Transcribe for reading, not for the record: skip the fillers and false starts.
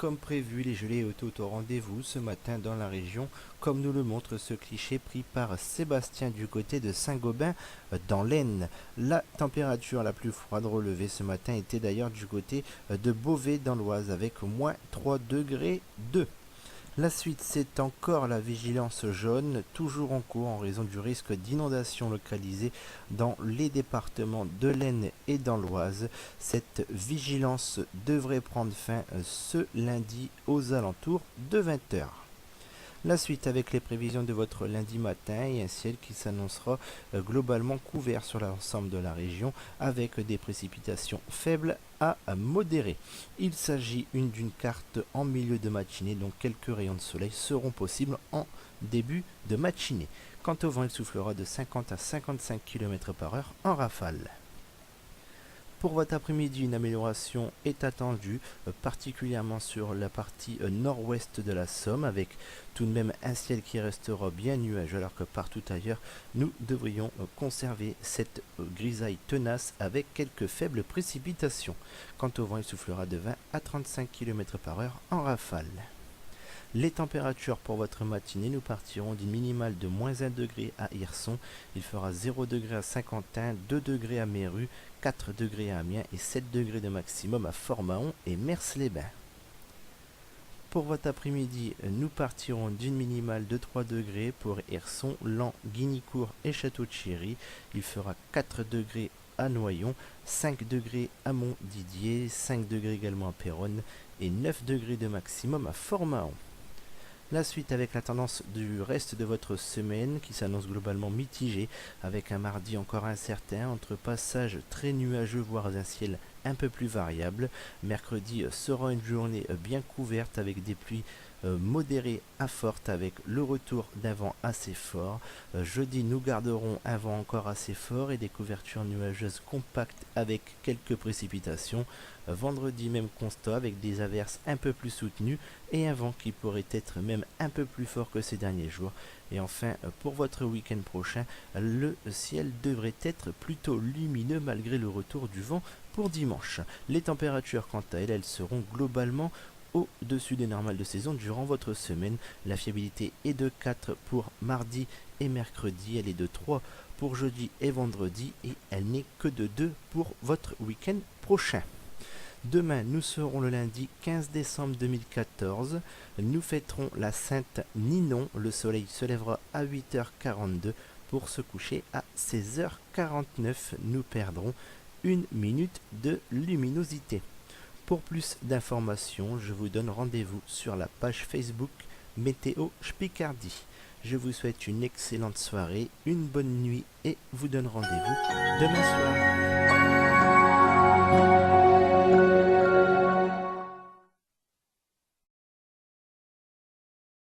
comme prévu, les gelées étaient au rendez-vous ce matin dans la région, comme nous le montre ce cliché pris par Sébastien du côté de Saint-Gobain dans l'Aisne. La température la plus froide relevée ce matin était d'ailleurs du côté de Beauvais dans l'Oise avec moins 3 degrés 2. La suite, c'est encore la vigilance jaune, toujours en cours en raison du risque d'inondation localisée dans les départements de l'Aisne et dans l'Oise. Cette vigilance devrait prendre fin ce lundi aux alentours de 20h. La suite avec les prévisions de votre lundi matin et un ciel qui s'annoncera globalement couvert sur l'ensemble de la région avec des précipitations faibles à modérées. Il s'agit d'une carte en milieu de matinée, donc quelques rayons de soleil seront possibles en début de matinée. Quant au vent, il soufflera de 50 à 55 km/h en rafale. Pour votre après-midi, une amélioration est attendue, particulièrement sur la partie nord-ouest de la Somme, avec tout de même un ciel qui restera bien nuageux, alors que partout ailleurs, nous devrions conserver cette grisaille tenace avec quelques faibles précipitations. Quant au vent, il soufflera de 20 à 35 km/h en rafale. Les températures pour votre matinée, nous partirons d'une minimale de moins 1 degré à Hirson, il fera 0 degré à Saint-Quentin, 2 degrés à Méru, 4 degrés à Amiens et 7 degrés de maximum à Fort-Mahon et Mers-les-Bains. Pour votre après-midi, nous partirons d'une minimale de 3 degrés pour Hirson, Laon, Guignicourt et Château-Thierry, il fera 4 degrés à Noyon, 5 degrés à Montdidier, 5 degrés également à Péronne et 9 degrés de maximum à Fort-Mahon. La suite avec la tendance du reste de votre semaine qui s'annonce globalement mitigée avec un mardi encore incertain entre passages très nuageux voire un ciel un peu plus variable. Mercredi sera une journée bien couverte avec des pluies modérées à fortes avec le retour d'un vent assez fort. Jeudi nous garderons un vent encore assez fort et des couvertures nuageuses compactes avec quelques précipitations. Vendredi même constat avec des averses un peu plus soutenues et un vent qui pourrait être même un peu plus fort que ces derniers jours. Et enfin pour votre week-end prochain, le ciel devrait être plutôt lumineux malgré le retour du vent pour dimanche. Les températures quant à elles seront globalement au-dessus des normales de saison durant votre semaine. La fiabilité est de 4 pour mardi et mercredi, elle est de 3 pour jeudi et vendredi et elle n'est que de 2 pour votre week-end prochain. Demain, nous serons le lundi 15 décembre 2014. Nous fêterons la Sainte Ninon. Le soleil se lèvera à 8h42 pour se coucher à 16h49. Nous perdrons 1 minute de luminosité. Pour plus d'informations, je vous donne rendez-vous sur la page Facebook Météo Picardie. Je vous souhaite une excellente soirée, une bonne nuit et vous donne rendez-vous demain soir.